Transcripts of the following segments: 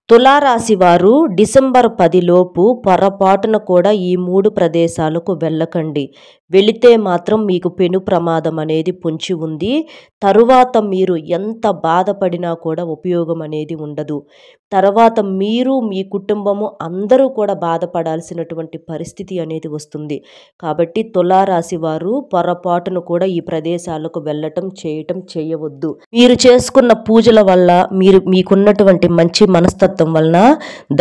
తులారాశి వారు డిసెంబర్ 10 లోపు పొరపాటున కూడా ఈ 3 ప్రదేశాలకు వెళ్ళకండి. వెళితే మాత్రం మీకు పెను ప్రమాదం అనేది పొంచి ఉంది. తరువాత మీరు ఎంత బాధపడినా కూడా ఉపయోగం అనేది ఉండదు. తర్వాత మీరు మీ కుటుంబము అందరూ కూడా బాధపడాల్సినటువంటి పరిస్థితి అనేది వస్తుంది. కాబట్టి తులారాశి వారు పొరపాటును కూడా ఈ ప్రదేశాలకు వెళ్ళటం చేయవద్దు. మీరు చేసుకున్న పూజల వల్ల మీకున్నటువంటి మంచి మనస్తత్వం వలన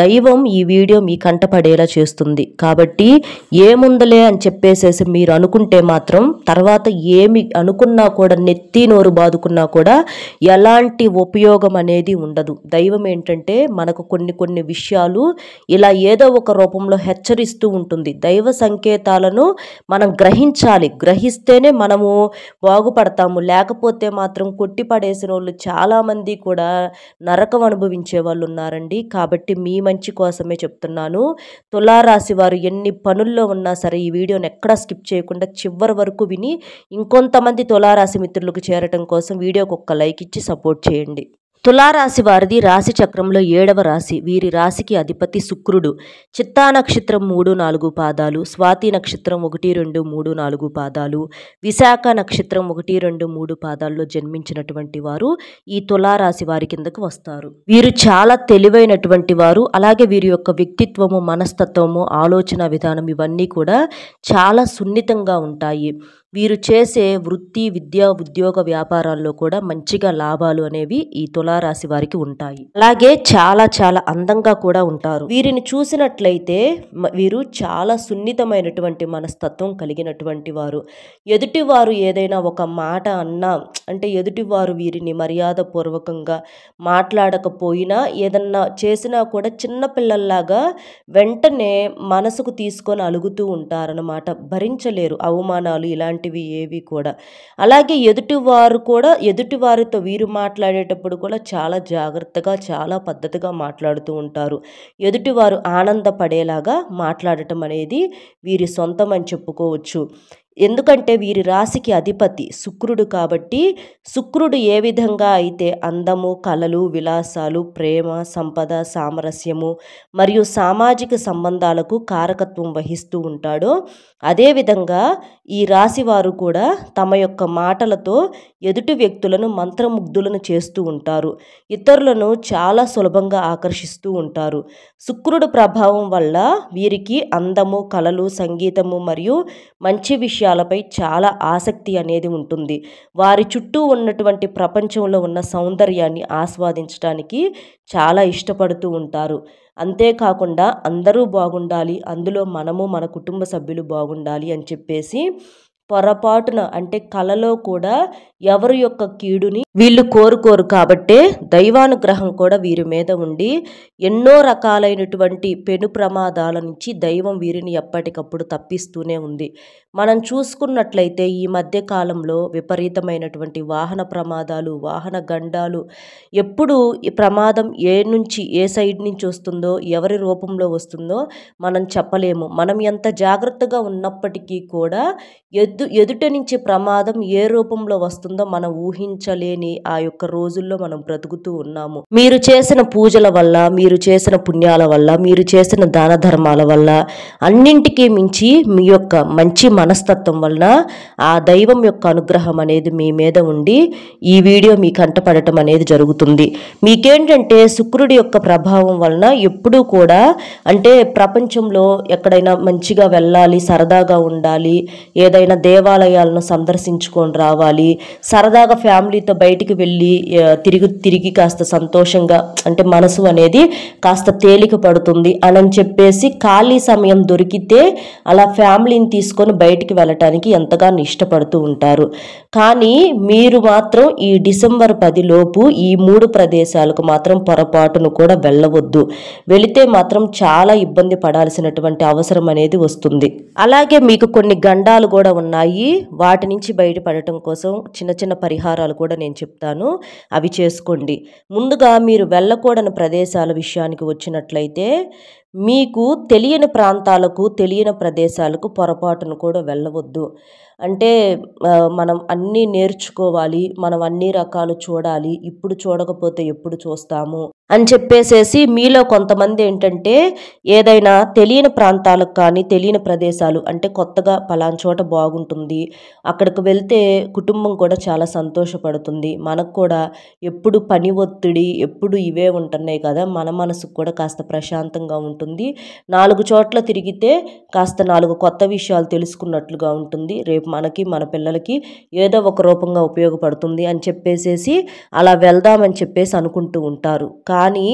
దైవం ఈ వీడియో మీ కంటపడేలా చేస్తుంది. కాబట్టి ఏముందలే అని చెప్పేసేసి మీరు అనుకుంటే మాత్రం తర్వాత ఏమి అనుకున్నా కూడా నెత్తి నోరు బాదుకున్నా కూడా ఎలాంటి ఉపయోగం అనేది ఉండదు. దైవం ఏంటంటే మనకు కొన్ని విషయాలు ఇలా ఏదో ఒక రూపంలో హెచ్చరిస్తూ ఉంటుంది. దైవ సంకేతాలను మనం గ్రహించాలి. గ్రహిస్తేనే మనము బాగుపడతాము. లేకపోతే మాత్రం కొట్టిపడేసిన వాళ్ళు చాలామంది కూడా నరకం అనుభవించే వాళ్ళు ఉన్నారండి. కాబట్టి మీ మంచి కోసమే చెప్తున్నాను. తులారాశి వారు ఎన్ని పనుల్లో ఉన్నా సరే ఈ వీడియోని ఎక్కడా స్కిప్ చేయకుండా చివరి వరకు విని ఇంకొంతమంది తులారాశి మిత్రులకు చేరటం కోసం వీడియోకి ఒక్క లైక్ ఇచ్చి సపోర్ట్ చేయండి. తులారాశి వారిది రాశి చక్రంలో 7వ రాశి. వీరి రాశికి అధిపతి శుక్రుడు. చిత్తా నక్షత్రం 3-4 పాదాలు, స్వాతి నక్షత్రం 1-2-3-4 పాదాలు, విశాఖ నక్షత్రం 1-2-3 పాదాల్లో జన్మించినటువంటి వారు ఈ తులారాశి వారి కిందకు వస్తారు. వీరు చాలా తెలివైనటువంటి వారు. అలాగే వీరి యొక్క వ్యక్తిత్వము, మనస్తత్వము, ఆలోచన విధానం ఇవన్నీ కూడా చాలా సున్నితంగా ఉంటాయి. వీరు చేసే వృత్తి, విద్య, ఉద్యోగ వ్యాపారాల్లో కూడా మంచిగా లాభాలు అనేవి ఈ తులారాశి వారికి ఉంటాయి. అలాగే చాలా అందంగా కూడా ఉంటారు. వీరిని చూసినట్లయితే వీరు చాలా సున్నితమైనటువంటి మనస్తత్వం కలిగినటువంటి వారు. ఎదుటివారు ఏదైనా ఒక మాట అన్నా అంటే ఎదుటివారు వీరిని మర్యాద పూర్వకంగా మాట్లాడకపోయినా ఏదన్నా చేసినా కూడా చిన్నపిల్లల్లాగా వెంటనే మనసుకు తీసుకొని అలుగుతూ ఉంటారన్నమాట. భరించలేరు అవమానాలు ఇలాంటివి ఏవి కూడా. అలాగే ఎదుటివారితో వీరు మాట్లాడేటప్పుడు కూడా చాలా జాగ్రత్తగా, చాలా పద్ధతిగా మాట్లాడుతూ ఉంటారు. ఎదుటివారు ఆనందపడేలాగా మాట్లాడటం అనేది వీరి సొంతం అని చెప్పుకోవచ్చు. ఎందుకంటే వీరి రాశికి అధిపతి శుక్రుడు కాబట్టి శుక్రుడు ఏ విధంగా అయితే అందము, కళలు, విలాసాలు, ప్రేమ, సంపద, సామరస్యము మరియు సామాజిక సంబంధాలకు కారకత్వం వహిస్తూ ఉంటాడో అదేవిధంగా ఈ రాశి వారు కూడా తమ యొక్క మాటలతో ఎదుటి వ్యక్తులను మంత్రముగ్ధులను చేస్తూ ఉంటారు. ఇతరులను చాలా సులభంగా ఆకర్షిస్తూ ఉంటారు. శుక్రుడు ప్రభావం వల్ల వీరికి అందము, కళలు, సంగీతము మరియు మంచి విషయాలపై చాలా ఆసక్తి అనేది ఉంటుంది. వారి చుట్టూ ఉన్నటువంటి ప్రపంచంలో ఉన్న సౌందర్యాన్ని ఆస్వాదించడానికి చాలా ఇష్టపడుతూ ఉంటారు. అంతేకాకుండా అందరూ బాగుండాలి, అందులో మనము మన కుటుంబ సభ్యులు బాగుండాలి అని చెప్పేసి పొరపాటున అంటే కలలో కూడా ఎవరి యొక్క కీడుని వీళ్ళు కోరుకోరు. కాబట్టే దైవానుగ్రహం కూడా వీరి మీద ఉండి ఎన్నో రకాలైనటువంటి పెను ప్రమాదాల నుంచి దైవం వీరిని ఎప్పటికప్పుడు తప్పిస్తూనే ఉంది. మనం చూసుకున్నట్లయితే ఈ మధ్య కాలంలో విపరీతమైనటువంటి వాహన ప్రమాదాలు, వాహన గండాలు, ఎప్పుడు ఈ ప్రమాదం ఏ సైడ్ నుంచి వస్తుందో, ఎవరి రూపంలో వస్తుందో మనం చెప్పలేము. మనం ఎంత జాగ్రత్తగా ఉన్నప్పటికీ కూడా ఎదుట నుంచి ప్రమాదం ఏ రూపంలో వస్తుందో మనం ఊహించలేని ఆ యొక్క రోజుల్లో మనం బ్రతుకుతూ ఉన్నాము. మీరు చేసిన పూజల వల్ల, మీరు చేసిన పుణ్యాల వల్ల, మీరు చేసిన దాన ధర్మాల వల్ల, అన్నింటికీ మించి మీ యొక్క మంచి మనస్తత్వం వలన ఆ దైవం యొక్క అనుగ్రహం అనేది మీ మీద ఉండి ఈ వీడియో మీ కంటపడటం అనేది జరుగుతుంది. మీకేంటంటే శుక్రుడి యొక్క ప్రభావం వలన ఎప్పుడూ కూడా అంటే ప్రపంచంలో ఎక్కడైనా మంచిగా వెళ్ళాలి, సరదాగా ఉండాలి, ఏదైనా దేవాలయాలను సందర్శించుకొని రావాలి, సరదాగా ఫ్యామిలీతో బయటికి వెళ్ళి తిరిగి కాస్త సంతోషంగా అంటే మనసు అనేది కాస్త తేలిక పడుతుంది అని చెప్పేసి ఖాళీ సమయం దొరికితే అలా ఫ్యామిలీని తీసుకొని బయటికి వెళ్ళటానికి ఎంతగానో ఇష్టపడుతూ ఉంటారు. కానీ మీరు మాత్రం ఈ డిసెంబర్ 10 లోపు ఈ 3 ప్రదేశాలకు మాత్రం పొరపాటును కూడా వెళ్ళవద్దు. వెళితే మాత్రం చాలా ఇబ్బంది పడాల్సినటువంటి అవసరం అనేది వస్తుంది. అలాగే మీకు కొన్ని గండాలు కూడా ఉన్నాయి. వాటి నుంచి బయటపడటం కోసం చిన్న పరిహారాలు కూడా నేను చెప్తాను, అవి చేసుకోండి. ముందుగా మీరు వెళ్ళకూడని ప్రదేశాల విషయానికి వచ్చినట్లయితే మీకు తెలియని ప్రాంతాలకు, తెలియని ప్రదేశాలకు పొరపాటున కూడా వెళ్ళవద్దు. అంటే మనం అన్నీ నేర్చుకోవాలి. మనం అన్ని రకాలు చూడాలి. ఇప్పుడు చూడకపోతే ఎప్పుడు చూస్తాము అని చెప్పేసేసి మీలో కొంతమంది ఏంటంటే ఏదైనా తెలియని ప్రాంతాలకు కానీ, తెలియని ప్రదేశాలు అంటే కొత్తగా పలానా చోట బాగుంటుంది. అక్కడికి వెళ్తే కుటుంబం కూడా చాలా సంతోషపడుతుంది. మనకు కూడా ఎప్పుడు పని ఒత్తిడి, ఎప్పుడు ఇవే ఉంటున్నాయి కదా! మన మనసుకు కూడా కాస్త ప్రశాంతంగా ఉంటుంది. 4 చోట్ల తిరిగితే కాస్త 4 కొత్త విషయాలు తెలుసుకున్నట్లుగా ఉంటుంది. రేపు మనకి, మన పిల్లలకి ఏదో ఒక రూపంగా ఉపయోగపడుతుంది అని చెప్పేసేసి అలా వెళ్దామని చెప్పేసి అనుకుంటూ ఉంటారు. కానీ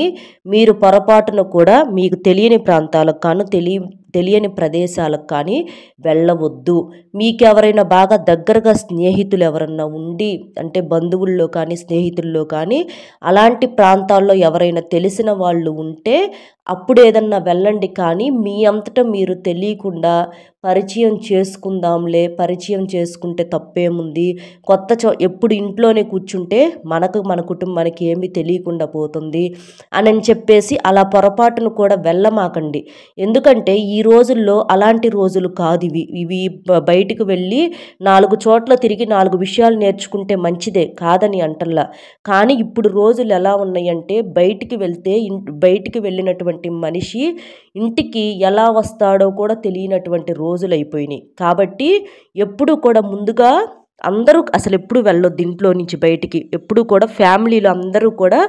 మీరు పొరపాటున కూడా మీకు తెలియని ప్రాంతాలకు తెలియని ప్రదేశాలకు కానీ వెళ్ళవద్దు. మీకెవరైనా బాగా దగ్గరగా స్నేహితులు ఎవరన్నా ఉండి అంటే బంధువుల్లో కానీ, స్నేహితుల్లో కానీ అలాంటి ప్రాంతాల్లో ఎవరైనా తెలిసిన వాళ్ళు ఉంటే అప్పుడు ఏదన్నా వెళ్ళండి. కానీ మీ అంతట మీరు తెలియకుండా పరిచయం చేసుకుందాంలే, పరిచయం చేసుకుంటే తప్పేముంది, ఎప్పుడు ఇంట్లోనే కూర్చుంటే మన కుటుంబానికి ఏమీ తెలియకుండా పోతుంది అని చెప్పేసి అలా పొరపాటును కూడా వెళ్ళమాకండి. ఎందుకంటే ఈ రోజుల్లో అలాంటి రోజులు కాదు ఇవి. బయటికి వెళ్ళి 4 చోట్ల తిరిగి 4 విషయాలు నేర్చుకుంటే మంచిదే, కాదని అంటల్లా. కానీ ఇప్పుడు రోజులు ఎలా ఉన్నాయంటే బయటికి వెళ్ళినటువంటి మనిషి ఇంటికి ఎలా వస్తాడో కూడా తెలియనటువంటి రోజులు అయిపోయినాయి. కాబట్టి ఎప్పుడు కూడా ముందుగా అందరూ అసలు ఎప్పుడు వెళ్ళొద్దు ఇంట్లో నుంచి బయటికి. ఎప్పుడు కూడా ఫ్యామిలీలో అందరూ కూడా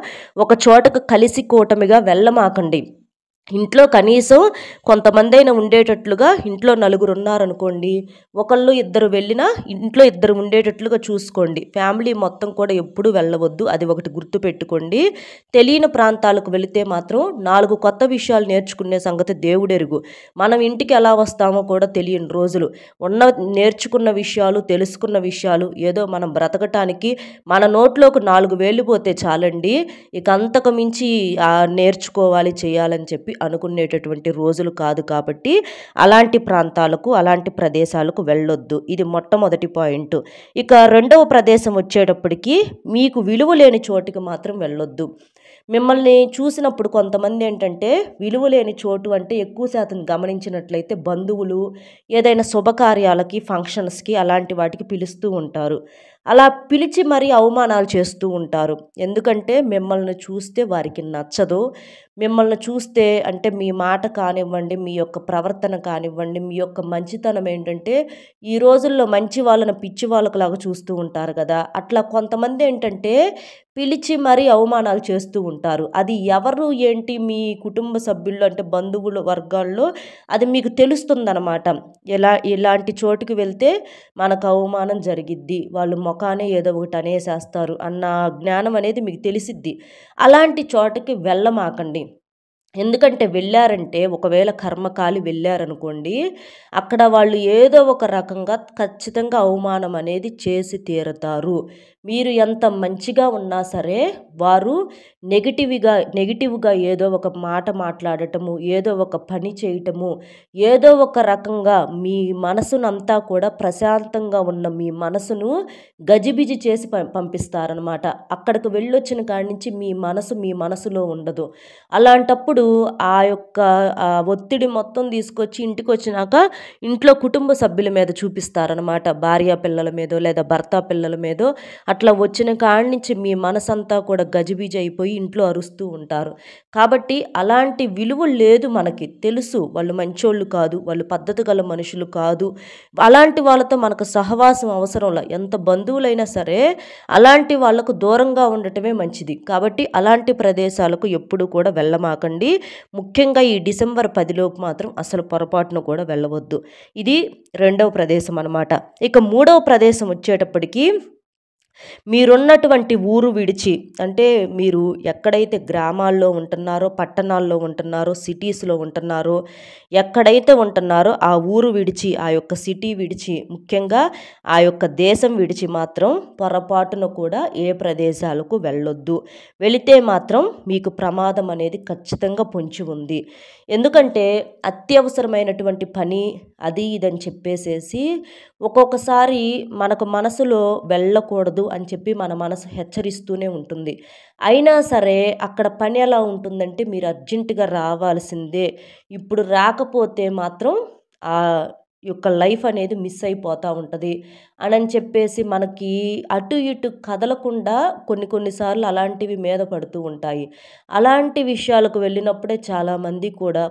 ఒక చోటకు కలిసి కూటమిగా వెళ్ళమాకండి. ఇంట్లో కనీసం కొంతమందైనా ఉండేటట్లుగా ఇంట్లో నలుగురు ఉన్నారనుకోండి, ఒకళ్ళు ఇద్దరు వెళ్ళినా ఇంట్లో ఇద్దరు ఉండేటట్లుగా చూసుకోండి. ఫ్యామిలీ మొత్తం కూడా ఎప్పుడు వెళ్ళవద్దు. అది ఒకటి గుర్తుపెట్టుకోండి. తెలియని ప్రాంతాలకు వెళితే మాత్రం 4 కొత్త విషయాలు నేర్చుకునే సంగతి దేవుడెరుగు. మనం ఇంటికి ఎలా వస్తామో కూడా తెలియని రోజులు. నేర్చుకున్న విషయాలు, తెలుసుకున్న విషయాలు ఏదో మనం బ్రతకటానికి మన నోట్లోకి 4 వేలు పోతే చాలండి. ఇక అంతకు మించి నేర్చుకోవాలి, చేయాలని చెప్పి అనుకునేటటువంటి రోజులు కాదు. కాబట్టి అలాంటి ప్రాంతాలకు, అలాంటి ప్రదేశాలకు వెళ్ళొద్దు. ఇది మొట్టమొదటి పాయింట్. ఇక రెండవ ప్రదేశం వచ్చేటప్పటికి మీకు విలువ లేని చోటుకి మాత్రం వెళ్ళొద్దు. మిమ్మల్ని చూసినప్పుడు కొంతమంది ఏంటంటే విలువ లేని చోటు అంటే ఎక్కువ శాతం గమనించినట్లయితే బంధువులు ఏదైనా శుభకార్యాలకి, ఫంక్షన్స్కి అలాంటి వాటికి పిలుస్తూ ఉంటారు. అలా పిలిచి మరీ అవమానాలు చేస్తూ ఉంటారు. ఎందుకంటే మిమ్మల్ని చూస్తే వారికి నచ్చదు. మిమ్మల్ని చూస్తే అంటే మీ మాట కానివ్వండి, మీ యొక్క ప్రవర్తన కానివ్వండి, మీ యొక్క మంచితనం ఏంటంటే ఈ రోజుల్లో మంచి వాళ్ళని పిచ్చి వాళ్ళకులాగా చూస్తూ ఉంటారు కదా! అట్లా కొంతమంది ఏంటంటే పిలిచి మరీ అవమానాలు చేస్తూ ఉంటారు. అది ఎవరు ఏంటి మీ కుటుంబ సభ్యుల్లో అంటే బంధువుల వర్గాల్లో అది మీకు తెలుస్తుందనమాట. ఇలాంటి చోటుకి వెళ్తే మనకు అవమానం జరిగిద్ది, వాళ్ళు మొఖానే ఏదో ఒకటి అనేసేస్తారు అన్న జ్ఞానం అనేది మీకు తెలిసిద్ది. అలాంటి చోటకి వెళ్ళమాకండి. ఎందుకంటే వెళ్ళారంటే ఒకవేళ కర్మకాలి వెళ్ళారనుకోండి, అక్కడ వాళ్ళు ఏదో ఒక రకంగా ఖచ్చితంగా అవమానం అనేది చేసి తీరతారు. మీరు ఎంత మంచిగా ఉన్నా సరే వారు నెగిటివ్గా ఏదో ఒక మాట మాట్లాడటము, ఏదో ఒక పని చేయటము, ఏదో ఒక రకంగా మీ మనసునంతా కూడా ప్రశాంతంగా ఉన్న మీ మనసును గజిబిజి చేసి పంపిస్తారనమాట. అక్కడికి వెళ్ళొచ్చిన కాడి నుంచి మీ మనసులో ఉండదు. అలాంటప్పుడు ఆ యొక్క ఒత్తిడి మొత్తం తీసుకొచ్చి ఇంటికి వచ్చినాక ఇంట్లో కుటుంబ సభ్యుల మీద చూపిస్తారనమాట. భార్య పిల్లల మీదో లేదా భర్త పిల్లల మీదో అట్లా వచ్చిన కాడి నుంచి మీ మనసంతా కూడా గజిబిజి అయిపోయి ఇంట్లో అరుస్తూ ఉంటారు. కాబట్టి అలాంటి విలువ లేదు. మనకి తెలుసు వాళ్ళు మంచోళ్ళు కాదు, వాళ్ళు పద్ధతి గల మనుషులు కాదు. అలాంటి వాళ్ళతో మనకు సహవాసం అవసరంలా. ఎంత బంధువులైనా సరే అలాంటి వాళ్ళకు దూరంగా ఉండటమే మంచిది. కాబట్టి అలాంటి ప్రదేశాలకు ఎప్పుడు కూడా వెళ్ళమాకండి. ముఖ్యంగా ఈ డిసెంబర్ 10లోపు మాత్రం అసలు పొరపాటున కూడా వెళ్ళవద్దు. ఇది రెండవ ప్రదేశం అన్నమాట. ఇక మూడవ ప్రదేశం వచ్చేటప్పటికి మీరున్నటువంటి ఊరు విడిచి అంటే మీరు ఎక్కడైతే గ్రామాల్లో ఉంటున్నారో, పట్టణాల్లో ఉంటున్నారో, సిటీస్లో ఉంటున్నారో, ఎక్కడైతే ఉంటున్నారో ఆ ఊరు విడిచి, ఆ యొక్క సిటీ విడిచి, ముఖ్యంగా ఆ యొక్క దేశం విడిచి మాత్రం పొరపాటున కూడా ఏ ప్రదేశాలకు వెళ్ళొద్దు. వెళితే మాత్రం మీకు ప్రమాదం అనేది ఖచ్చితంగా పొంచి ఉంది. ఎందుకంటే అత్యవసరమైనటువంటి పని అది ఇదని చెప్పేసేసి ఒక్కొక్కసారి మనకు మనసులో వెళ్ళకూడదు, వెళ్ళొద్దు అని చెప్పి మన మనసు హెచ్చరిస్తూనే ఉంటుంది. అయినా సరే అక్కడ పని ఎలా ఉంటుందంటే మీరు అర్జెంటుగా రావాల్సిందే. ఇప్పుడు రాకపోతే మాత్రం ఆ యొక్క లైఫ్ అనేది మిస్ అయిపోతూ ఉంటది అనని చెప్పేసి మనకి అటు ఇటు కదలకుండా కొన్ని సార్లు అలాంటివి మీద పడుతూ ఉంటాయి. అలాంటి విషయాలకు వెళ్ళినప్పుడే చాలామంది కూడా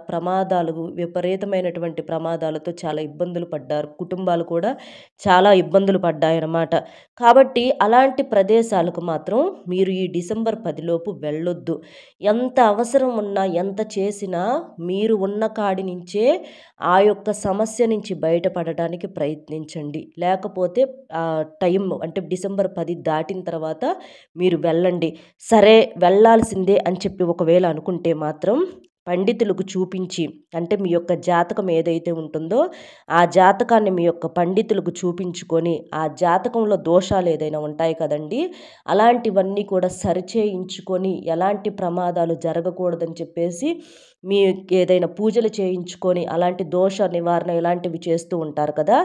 విపరీతమైనటువంటి ప్రమాదాలతో చాలా ఇబ్బందులు పడ్డారు. కుటుంబాలు కూడా చాలా ఇబ్బందులు పడ్డాయన్నమాట. కాబట్టి అలాంటి ప్రదేశాలకు మాత్రం మీరు ఈ డిసెంబర్ 10 లోపు వెళ్ళొద్దు. ఎంత అవసరం ఉన్నా, ఎంత చేసినా మీరు ఉన్న కాడి నుంచే ఆ యొక్క సమస్య నుంచి బయటపడడానికి ప్రయత్నించండి. లేకపోతే టైం అంటే డిసెంబర్ 10 దాటిన తర్వాత మీరు వెళ్ళండి. సరే వెళ్ళాల్సిందే అని చెప్పి ఒకవేళ అనుకుంటే మాత్రం పండితులకు చూపించి, అంటే మీ యొక్క జాతకం ఏదైతే ఉంటుందో ఆ జాతకాన్ని మీ యొక్క పండితులకు చూపించుకొని, ఆ జాతకంలో దోషాలు ఏదైనా ఉంటాయి కదండీ! అలాంటివన్నీ కూడా సరిచేయించుకొని, ఎలాంటి ప్రమాదాలు జరగకూడదని చెప్పేసి ఏదైనా పూజలు చేయించుకొని, అలాంటి దోష నివారణ ఇలాంటివి చేస్తూ ఉంటారు కదా!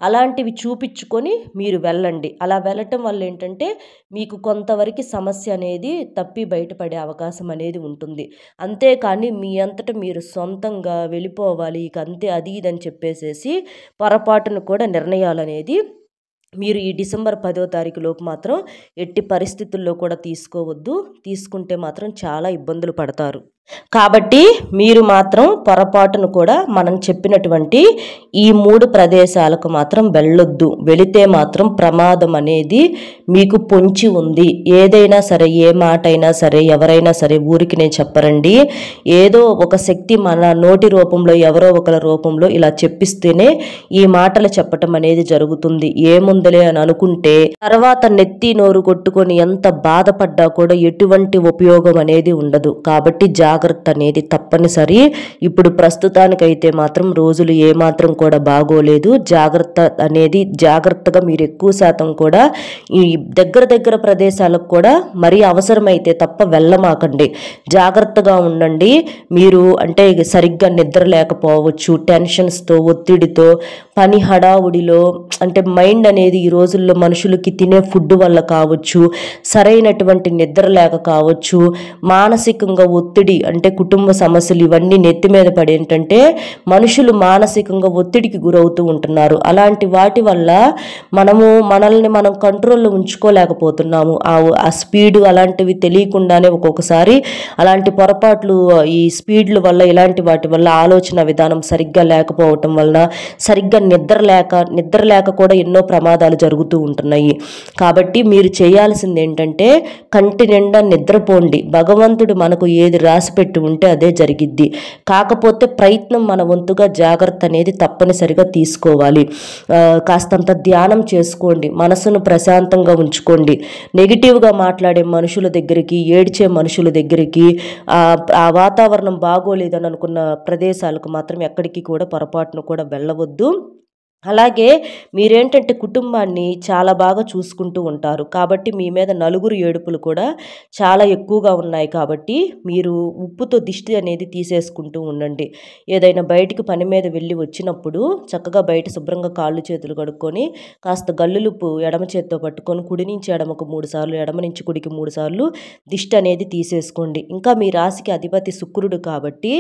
అలాంటివి చూపించుకొని మీరు వెళ్ళండి. అలా వెళ్ళటం వల్ల ఏంటంటే మీకు కొంతవరకు సమస్య అనేది తప్పి బయటపడే అవకాశం అనేది ఉంటుంది. అంతేకాని మీ అంతట మీరు సొంతంగా వెళ్ళిపోవాలి ఇక అంతే అది ఇది అని చెప్పేసేసి పొరపాటున కూడా నిర్ణయాలనేది మీరు ఈ డిసెంబర్ 10వ తారీఖు లోపు మాత్రం ఎట్టి పరిస్థితుల్లో కూడా తీసుకోవద్దు. తీసుకుంటే మాత్రం చాలా ఇబ్బందులు పడతారు. కాబట్టి మీరు మాత్రం పొరపాటును కూడా మనం చెప్పినటువంటి ఈ 3 ప్రదేశాలకు మాత్రం వెళ్ళొద్దు. వెళితే మాత్రం ప్రమాదం అనేది మీకు పొంచి ఉంది. ఏదైనా సరే, ఏ మాట అయినా సరే, ఎవరైనా సరే ఊరికి నేను చెప్పరండి. ఏదో ఒక శక్తి మన నోటి రూపంలో, ఎవరో ఒకరి రూపంలో ఇలా చెప్పిస్తేనే ఈ మాటలు చెప్పటం అనేది జరుగుతుంది. ఏముందలే అని అనుకుంటే తర్వాత నెత్తి నోరు కొట్టుకొని ఎంత బాధపడ్డా కూడా ఎటువంటి ఉపయోగం అనేది ఉండదు. కాబట్టి జాగ్రత్త అనేది తప్పనిసరి. ఇప్పుడు ప్రస్తుతానికైతే మాత్రం రోజులు ఏమాత్రం కూడా బాగోలేదు. జాగ్రత్తగా మీరు ఎక్కువ శాతం కూడా ఈ దగ్గర ప్రదేశాలకు కూడా మరీ అవసరమైతే తప్ప వెళ్ళమాకండి. జాగ్రత్తగా ఉండండి. మీరు అంటే సరిగ్గా నిద్ర లేకపోవచ్చు, టెన్షన్స్తో, ఒత్తిడితో, పని హడావుడిలో, అంటే మైండ్ అనేది ఈ రోజుల్లో మనుషులకి తినే ఫుడ్ వల్ల కావచ్చు, సరైనటువంటి నిద్ర లేక కావచ్చు, మానసికంగా ఒత్తిడి అంటే కుటుంబ సమస్యలు ఇవన్నీ నెత్తి మీద పడి ఏంటంటే మనుషులు మానసికంగా ఒత్తిడికి గురవుతూ ఉంటున్నారు. అలాంటి వాటి వల్ల మనల్ని మనం కంట్రోల్లో ఉంచుకోలేకపోతున్నాము. ఆ స్పీడు అలాంటివి తెలియకుండానే ఒక్కొక్కసారి అలాంటి పొరపాట్లు ఈ స్పీడ్ల వల్ల, ఇలాంటి వాటి వల్ల ఆలోచన విధానం సరిగ్గా లేకపోవటం వలన, సరిగ్గా నిద్ర లేక కూడా ఎన్నో ప్రమాదాలు జరుగుతూ ఉంటున్నాయి. కాబట్టి మీరు చేయాల్సింది ఏంటంటే కంటి నిండా నిద్రపోండి. భగవంతుడు మనకు ఏది రాసిపెట్టి ఉంటే అదే జరిగిద్ది. కాకపోతే ప్రయత్నం మన వంతుగా జాగ్రత్త అనేది తప్పనిసరిగా తీసుకోవాలి. కాస్తంత ధ్యానం చేసుకోండి. మనసును ప్రశాంతంగా ఉంచుకోండి. నెగిటివ్గా మాట్లాడే మనుషుల దగ్గరికి, ఏడ్చే మనుషుల దగ్గరికి, ఆ వాతావరణం బాగోలేదని అనుకున్న ప్రదేశాలకు మాత్రం ఎక్కడికి కూడా పొరపాటును కూడా వెళ్ళవద్దు. అలాగే మీరేంటంటే కుటుంబాన్ని చాలా బాగా చూసుకుంటూ ఉంటారు. కాబట్టి మీ మీద నలుగురు ఏడుపులు కూడా చాలా ఎక్కువగా ఉన్నాయి. కాబట్టి మీరు ఉప్పుతో దిష్టి అనేది తీసేసుకుంటూ ఉండండి. ఏదైనా బయటికి పని మీద వెళ్ళి వచ్చినప్పుడు చక్కగా బయట శుభ్రంగా కాళ్ళు చేతులు కడుక్కొని కాస్త గల్లులుప్పు ఎడమ చేత్తో పట్టుకొని కుడి నుంచి ఎడమకు 3 సార్లు, ఎడమ నుంచి కుడికి 3 సార్లు దిష్టి అనేది తీసేసుకోండి. ఇంకా మీ రాశికి అధిపతి శుక్రుడు కాబట్టి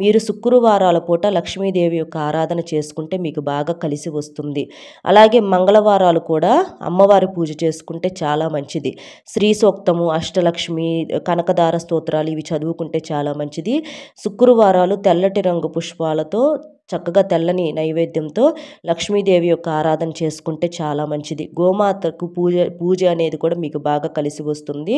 మీరు శుక్రవారాల పూట లక్ష్మీదేవి యొక్క ఆరాధన చేసుకుంటే మీకు బాగా కలిసి వస్తుంది. అలాగే మంగళవారాలు కూడా అమ్మవారి పూజ చేసుకుంటే చాలా మంచిది. శ్రీ సూక్తము, అష్టలక్ష్మి, కనకదార స్తోత్రాలు ఇవి చదువుకుంటే చాలా మంచిది. శుక్రవారాలు తెల్లటి రంగు పుష్పాలతో చక్కగా తెల్లని నైవేద్యంతో లక్ష్మీదేవి యొక్క ఆరాధన చేసుకుంటే చాలా మంచిది. గోమాతకు పూజ అనేది కూడా మీకు బాగా కలిసి వస్తుంది.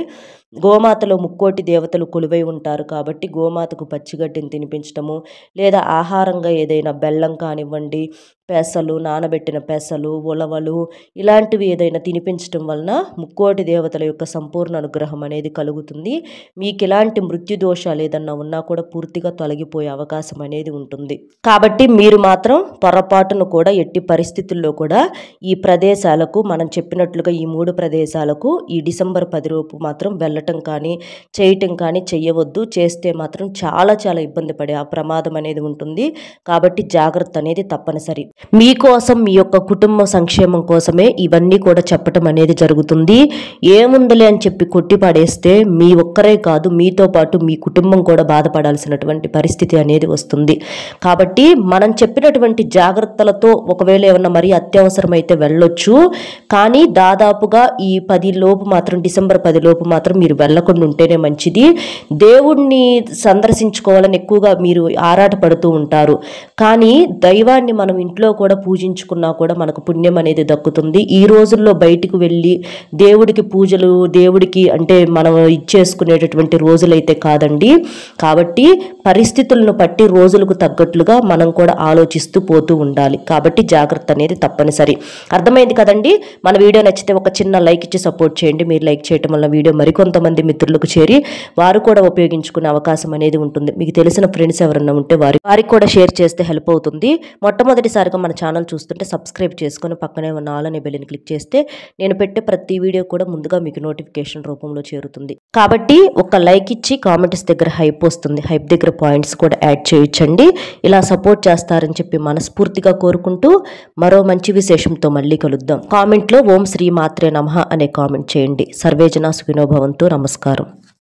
గోమాతలో ముక్కోటి దేవతలు కొలువై ఉంటారు కాబట్టి గోమాతకు పచ్చిగడ్డిని తినిపించడము, లేదా ఆహారంగా ఏదైనా బెల్లం కానివ్వండి, పెసలు, నానబెట్టిన పెసలు, ఉలవలు ఇలాంటివి ఏదైనా తినిపించడం వలన ముక్కోటి దేవతల యొక్క సంపూర్ణ అనుగ్రహం అనేది కలుగుతుంది. మీకు ఇలాంటి మృత్యు దోషాలు ఏదన్నా ఉన్నా కూడా పూర్తిగా తొలగిపోయే అవకాశం అనేది ఉంటుంది. కాబట్టి కాబట్టి మీరు మాత్రం పొరపాటును కూడా ఎట్టి పరిస్థితుల్లో కూడా ఈ ప్రదేశాలకు మనం చెప్పినట్లుగా ఈ 3 ప్రదేశాలకు ఈ డిసెంబర్ 10 లోపు మాత్రం వెళ్ళటం కానీ చేయటం కానీ చెయ్యవద్దు. చేస్తే మాత్రం చాలా చాలా ఇబ్బంది పడే ఆ ప్రమాదం అనేది ఉంటుంది. కాబట్టి జాగ్రత్త అనేది తప్పనిసరి. మీకోసం మీ యొక్క కుటుంబ సంక్షేమం కోసమే ఇవన్నీ కూడా చెప్పటం అనేది జరుగుతుంది. ఏముందులే అని చెప్పి కొట్టిపడేస్తే మీ ఒక్కరే కాదు, మీతో పాటు మీ కుటుంబం కూడా బాధపడాల్సినటువంటి పరిస్థితి అనేది వస్తుంది. కాబట్టి మనం చెప్పినటువంటి జాగ్రత్తలతో ఒకవేళ ఏమన్నా మరీ అత్యవసరమైతే వెళ్ళొచ్చు. కానీ దాదాపుగా ఈ 10 లోపు మాత్రం డిసెంబర్ 10 లోపు మాత్రం మీరు వెళ్ళకుండా ఉంటేనే మంచిది. దేవుణ్ణి సందర్శించుకోవాలని ఎక్కువగా మీరు ఆరాటపడుతూ ఉంటారు. కానీ దైవాన్ని మనం ఇంట్లో కూడా పూజించుకున్నా కూడా మనకు పుణ్యం అనేది దక్కుతుంది. ఈ రోజుల్లో బయటికి వెళ్ళి దేవుడికి పూజలు, దేవుడికి అంటే మనం ఇచ్చేసుకునేటటువంటి రోజులైతే కాదండి. కాబట్టి పరిస్థితులను బట్టి రోజులకు తగ్గట్లుగా మనం కూడా ఆలోచిస్తూ పోతూ ఉండాలి. కాబట్టి జాగ్రత్త అనేది తప్పనిసరి. అర్థమైంది కదండి. మన వీడియో నచ్చితే ఒక చిన్న లైక్ ఇచ్చి సపోర్ట్ చేయండి. మీరు లైక్ చేయడం వల్ల వీడియో మరికొంతమంది మిత్రులకు చేరి వారు కూడా ఉపయోగించుకునే అవకాశం అనేది ఉంటుంది. మీకు తెలిసిన ఫ్రెండ్స్ ఎవరన్నా ఉంటే వారికి కూడా షేర్ చేస్తే హెల్ప్ అవుతుంది. మొట్టమొదటిసారిగా మన ఛానల్ చూస్తుంటే సబ్స్క్రైబ్ చేసుకొని పక్కనే ఉన్న ఆల్ అనే బెల్ని క్లిక్ చేస్తే నేను పెట్టే ప్రతి వీడియో కూడా ముందుగా మీకు నోటిఫికేషన్ రూపంలో చేరుతుంది. కాబట్టి ఒక లైక్ ఇచ్చి కామెంట్స్ దగ్గర హైప్ వస్తుంది. హైప్ దగ్గర పాయింట్స్ కూడా యాడ్ చేయొచ్చండి. ఇలా సపోర్ట్ చేస్తారని చెప్పి మనస్ఫూర్తిగా కోరుకుంటూ మరో మంచి విశేషంతో మళ్ళీ కలుద్దాం. కామెంట్లో ఓం శ్రీ మాత్రే నమః అనే కామెంట్ చేయండి. సర్వేజన సుఖినో భవంతు. నమస్కారం.